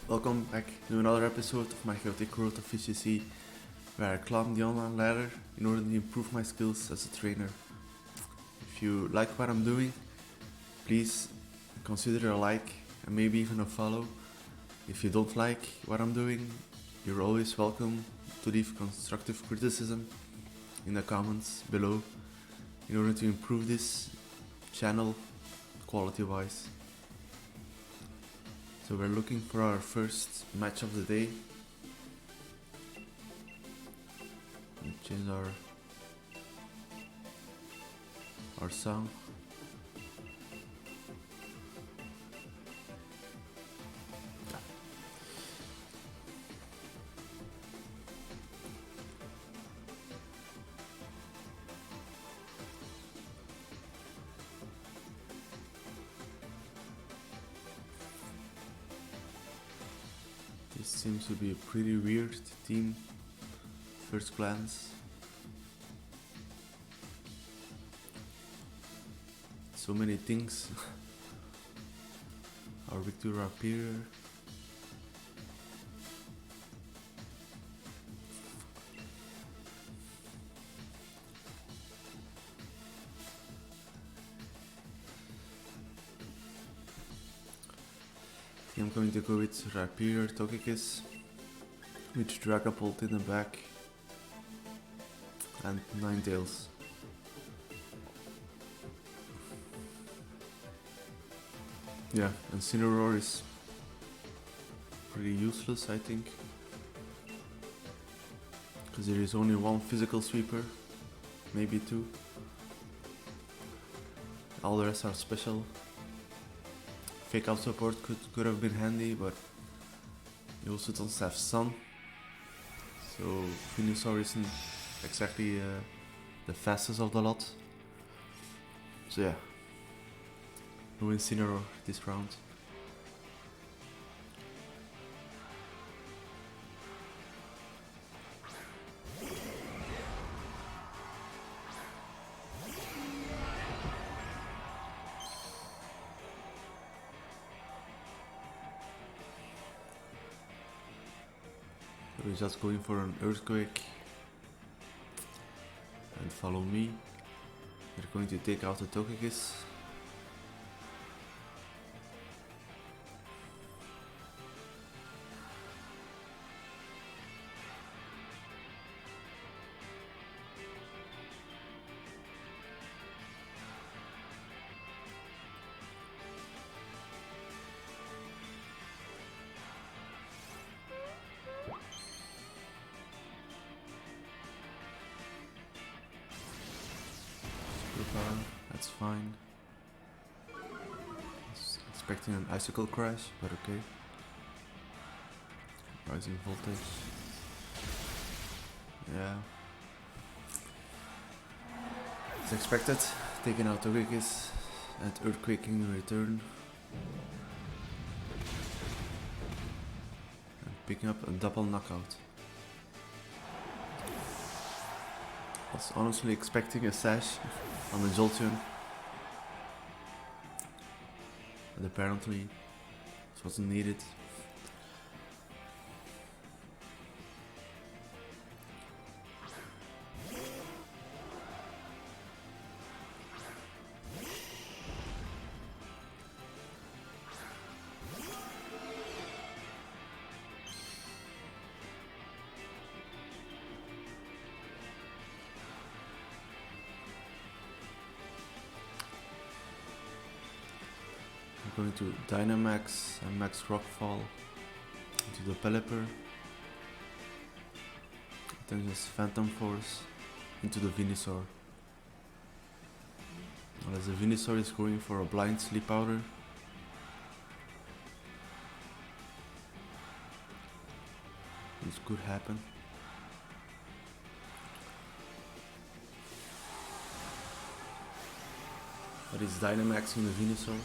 Welcome back to another episode of my chaotic Road of VGC, where I climb the online ladder in order to improve my skills as a trainer. If you like what I'm doing, please consider a like and maybe even a follow. If you don't like what I'm doing, you're always welcome to leave constructive criticism in the comments below in order to improve this channel quality-wise. So we're looking for our first match of the day. We'll change our song. This seems to be a pretty weird team, first glance. So many things. Our Victor Rapier. I'm going to go with Rapier, Togekis, with Dragapult in the back, and Ninetales. Yeah, Incineroar is pretty useless, I think, because there is only one physical sweeper, maybe two. All the rest are special. Fake out support could have been handy, but you also don't have Sun, so Venusaur isn't exactly the fastest of the lot. So yeah, no Incineroar this round. We're just going for an Earthquake and follow me. We're going to take out the Togekis. That's fine. Expecting an icicle crash, but okay. Rising voltage. Yeah. As expected, taking out Togekis and Earthquaking in return. And picking up a double knockout. I was honestly expecting a sash on the Jolteon, but apparently this wasn't needed. I'm going to Dynamax and Max Rockfall into the Pelipper. Then just Phantom Force into the Venusaur. Well, as the Venusaur is going for a blind Sleep Powder. This could happen. But it's Dynamax in the Venusaur.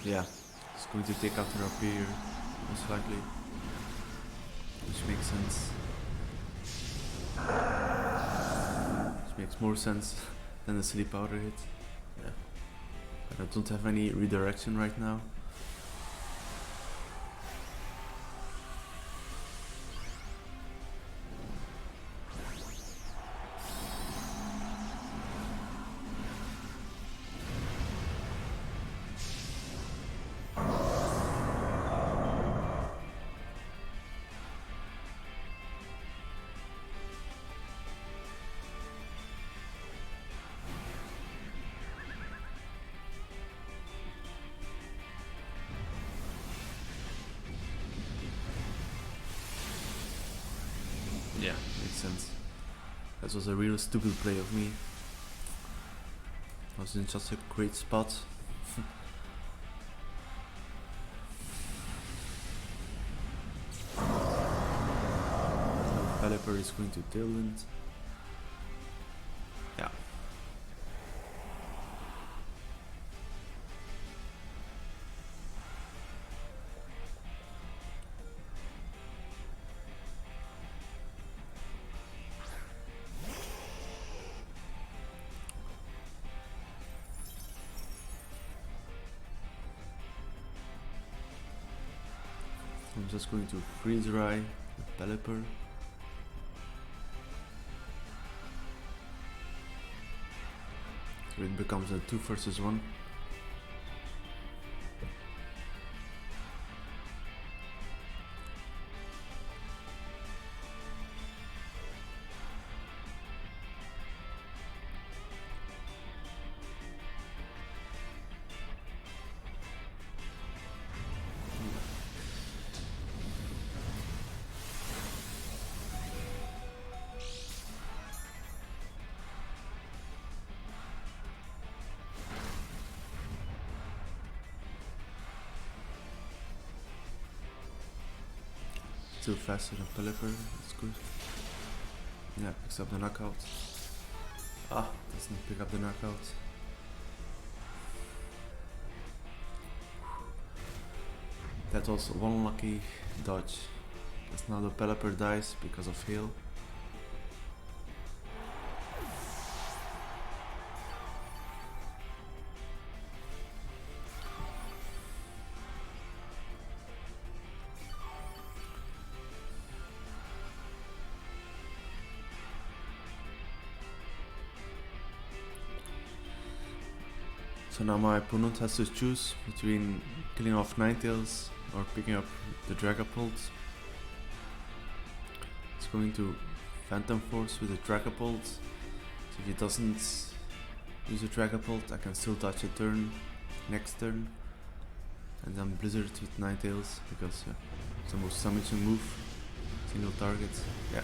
Yeah, it's going to take out the Rapier, most likely. Which makes sense. Which makes more sense than the Sleep Powder hit. Yeah. But I don't have any redirection right now. sense. That was a real stupid play of me. I was in such a great spot. Developer is going to Dylan. Yeah. I'm just going to freeze dry the Pelipper. So it becomes a 2 versus 1. Still faster than Pelipper, that's good. Yeah, picks up the knockout. Ah, doesn't pick up the knockout. That was one lucky dodge. As now the Pelipper dies because of hail. So now my opponent has to choose between killing off Ninetales or picking up the Dragapult. It's going to Phantom Force with the Dragapult. So if he doesn't use a Dragapult, I can still dodge a turn next turn. And then Blizzard with Ninetales because it's the most damaging move. Single target. Yeah.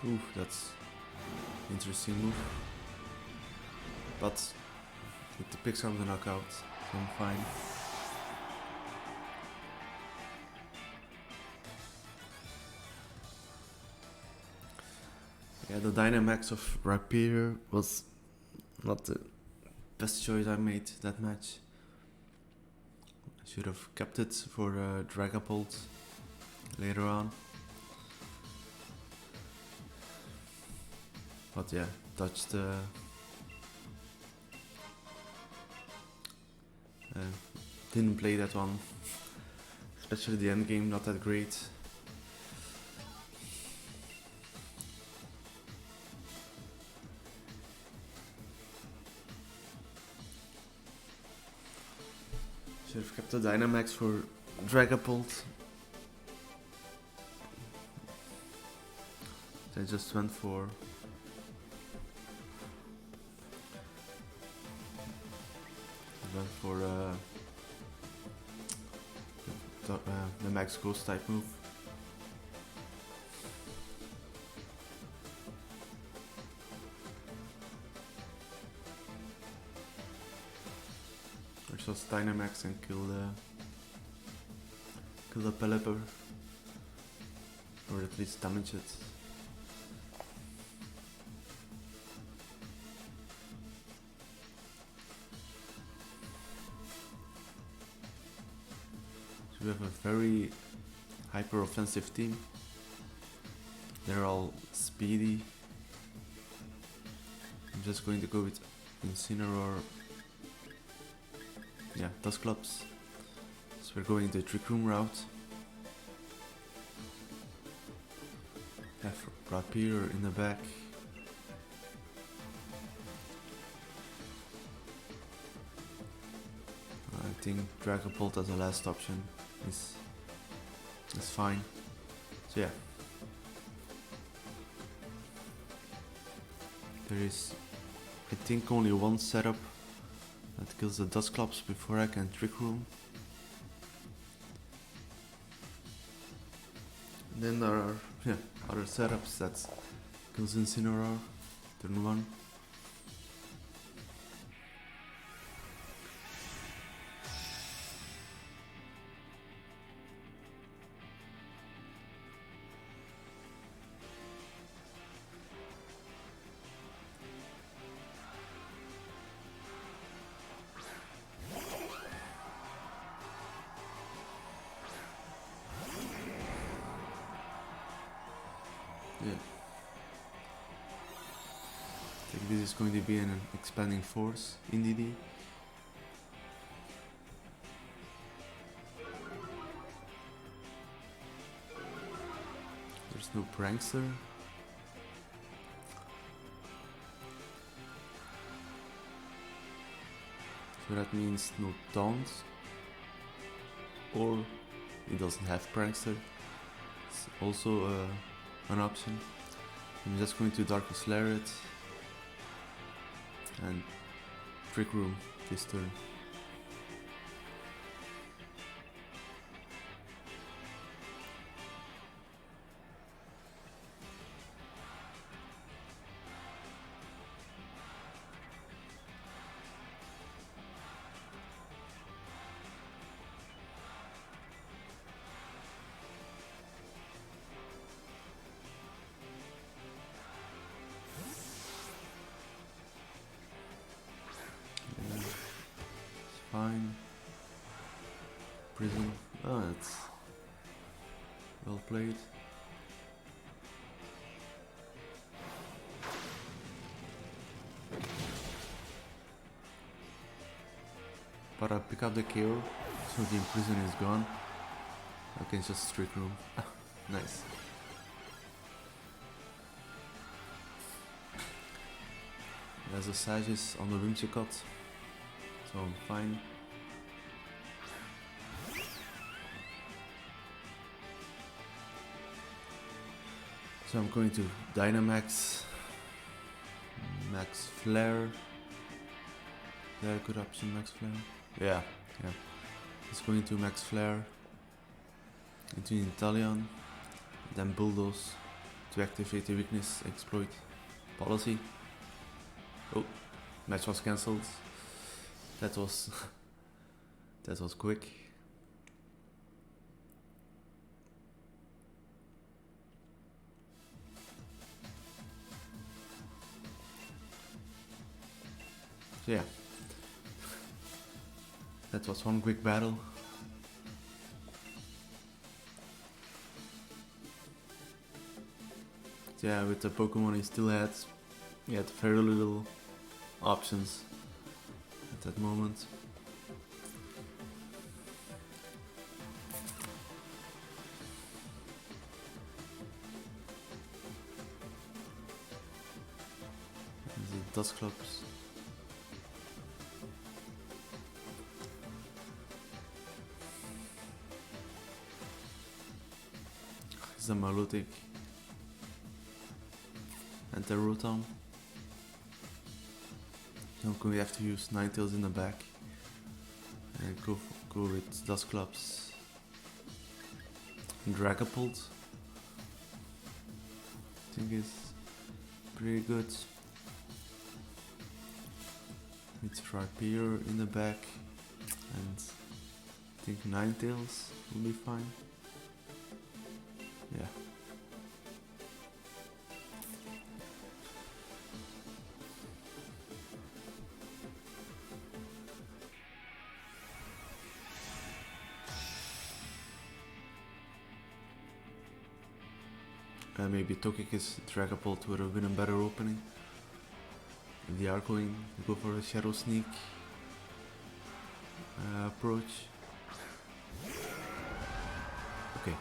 Ooh, that's an interesting move. But it picks up the knockout, so I'm fine. Yeah, the Dynamax of Rapier was not the best choice I made that match. I should have kept it for Dragapult later on. But yeah, dodged didn't play that one. Especially the end game, not that great. Should have kept the Dynamax for Dragapult. I just went for the Max Ghost type move. Or just Dynamax and kill the Pelipper. Or at least damage it. We have a very hyper offensive team. They're all speedy. I'm just going to go with Incineroar. Yeah, Dusclops. So we're going the Trick Room route. Have Rapier in the back. I think Dragapult as a last option is fine. So yeah. There is, I think, only one setup that kills the Dusclops before I can Trick Room. And then there are other setups that kills Incineroar, turn 1. Yeah. I think this is going to be an expanding force in DD. There's no Prankster. So that means no taunts. Or it doesn't have Prankster. It's also an option. I'm just going to Darkest Lariat and Trick Room this turn. Fine. Prison. Oh, that's well played. But I pick up the KO, so the imprison is gone. I can just Trick Room. Nice. There's a Sages on the Whimsicott, so I'm fine. So I'm going to Dynamax, Max Flare. Very good option, Max Flare. Yeah. It's going to Max Flare into Inteleon, then Bulldoze to activate the weakness exploit policy. Oh, match was cancelled. That was that was quick. So yeah, that was one quick battle. So yeah, with the Pokemon he still had very little options at that moment. And the Dusclops. It's a Milotic and the Rotom. I'm going to have to use Ninetales in the back and go with Dusclops and Dragapult. I think it's pretty good. With Rapier in the back and I think Ninetales will be fine. Yeah. maybe Tokik is Dragapult would have been a better opening. If they are going to go for a Shadow Sneak approach. Okay.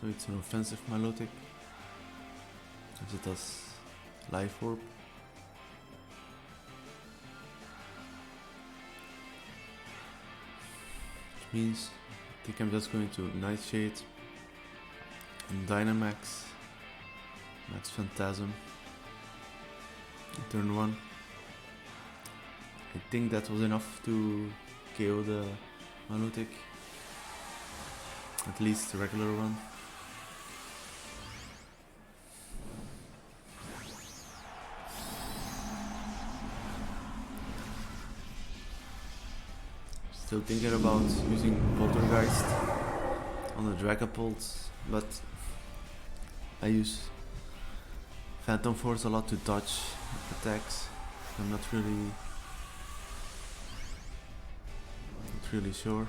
So it's an offensive Milotic, as it does Life Orb. Which means I think I'm just going to Nightshade and Dynamax, Max Phantasm in turn 1. I think that was enough to KO the Milotic, at least the regular one. Still thinking about using Poltergeist on the Dragapult, but I use Phantom Force a lot to dodge attacks. I'm not really sure.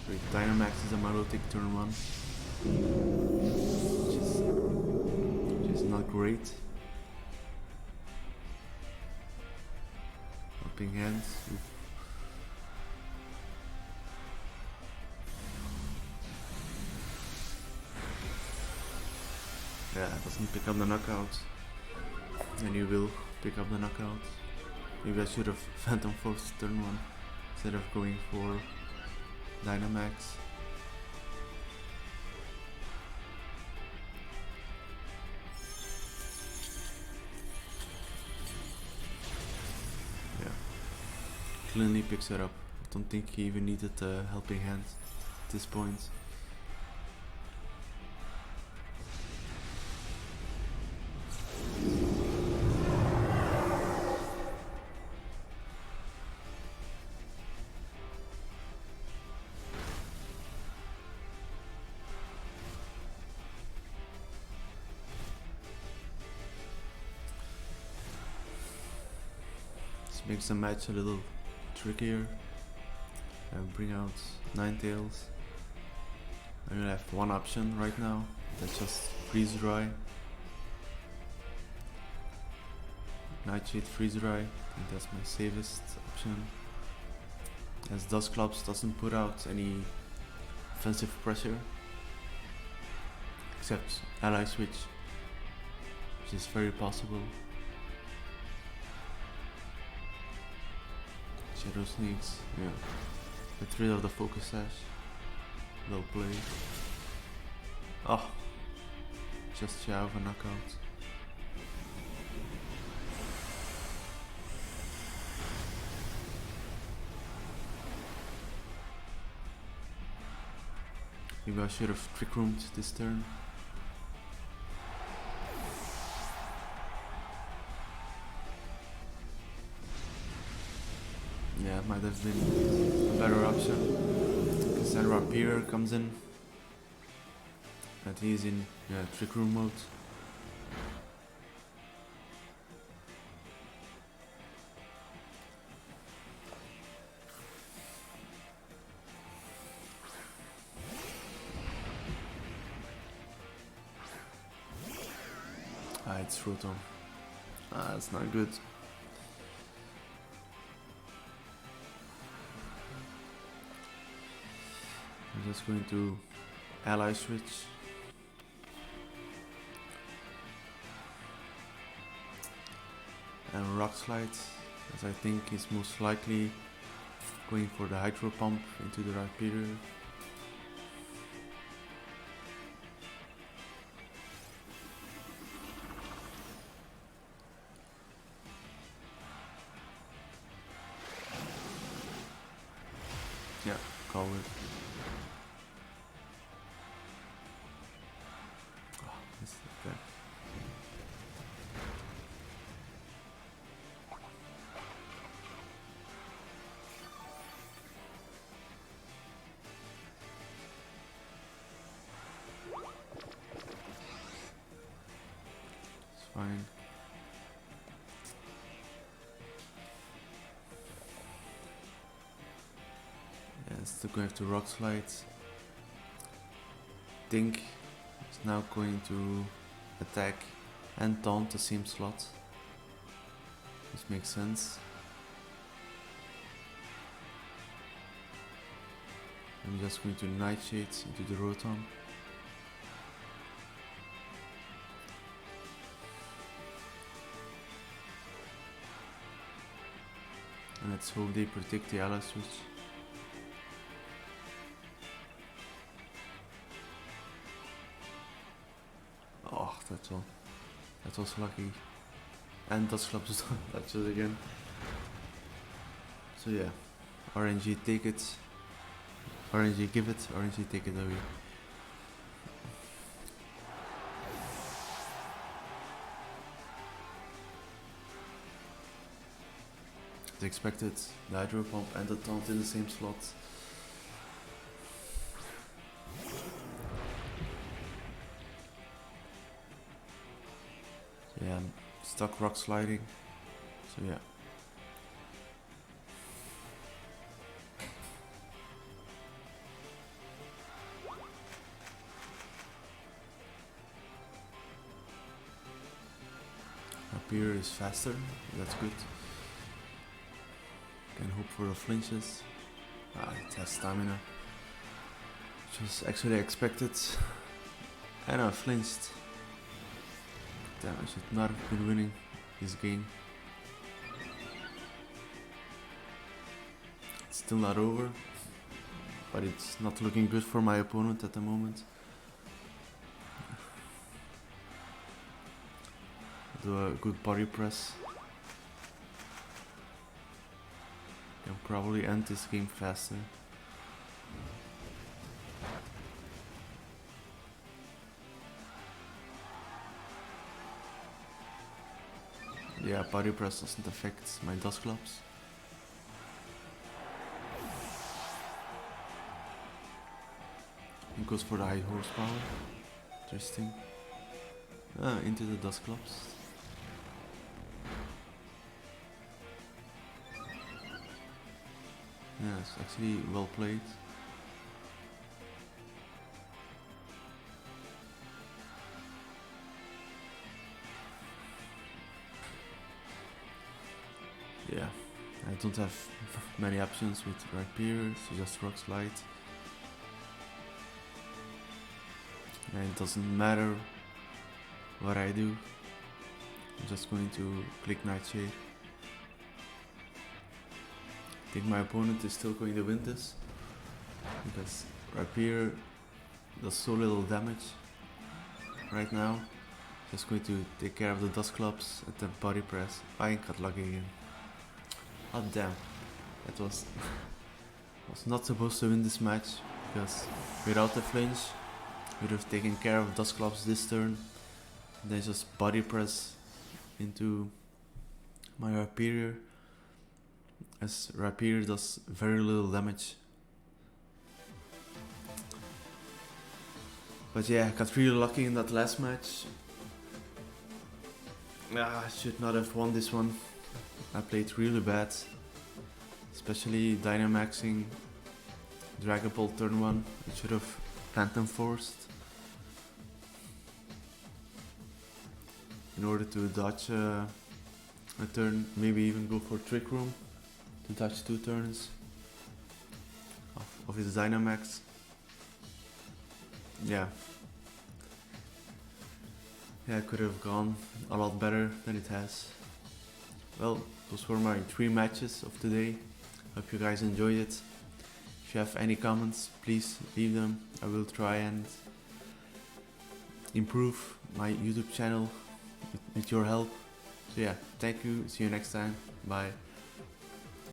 Great, Dynamax is a Milotic turn 1, which is not great. Helping Hands. Oof. Yeah, it doesn't pick up the knockout. And you will pick up the knockout. Maybe I should have Phantom Force turn 1 instead of going for Dynamax. Yeah, cleanly picks it up. I don't think he even needed a helping hand at this point. Makes the match a little trickier. Bring out Ninetales. I only have one option right now. That's just Freeze Dry. Nightshade Freeze Dry. I think that's my safest option. As Dusclops doesn't put out any offensive pressure. Except Ally Switch, which is very possible. Shadow Sneaks, yeah. Get rid of the Focus Sash. Well played. Oh, just shy of a knockout. Maybe I should have Trick Roomed this turn. Yeah, it might have been a better option. Because then Rapier comes in. And he's in Trick Room mode. Ah, it's Rotom. Ah, that's not good. I'm just going to Ally Switch. And Rock Slide, as I think is most likely going for the Hydro Pump into the Rapier. Yeah, call it. Oh, missed it there. fine. Yeah, still going to rock slides. Think is now going to attack and taunt the same slot. This makes sense. I'm just going to Nightshade into the Rotom. And let's hope they protect the ally switch. Oh, that's all. That was lucky. And that's Clubs touches again. So yeah, RNG take it. RNG give it, RNG take it away. As expected, the Hydro Pump and the Taunt in the same slot. Yeah, I'm stuck rock sliding. So yeah. Up here is faster, that's good. Can hope for the flinches. It has stamina. Which was actually expected. And I flinched. Damn, I should not have been winning this game. It's still not over. But it's not looking good for my opponent at the moment. Do a good body press. Can probably end this game faster. Yeah, body press doesn't affect my Dustclops. It goes for the high horsepower. Interesting. Into the Dustclops. Yeah, it's actually well played. Yeah, I don't have many options with Rapier, so just Rock Slide. And it doesn't matter what I do, I'm just going to click Nightshade. I think my opponent is still going to win this, because Rapier does so little damage right now. Just going to take care of the Dustclops and then body press. I got lucky again. Oh damn, that was not supposed to win this match, because without the flinch we would have taken care of Dustclops this turn, and then just body press into my Rapier, as Rapier does very little damage. But yeah, I got really lucky in that last match. I should not have won this one. I played really bad, especially Dynamaxing Dragon Ball turn 1. I should have Phantom Forced in order to dodge a turn, maybe even go for Trick Room to dodge 2 turns of his Dynamax. Yeah, it could have gone a lot better than it has. Well, those were my 3 matches of today. Hope you guys enjoyed it. If you have any comments, please leave them. I will try and improve my YouTube channel with your help. So yeah, thank you. See you next time. Bye.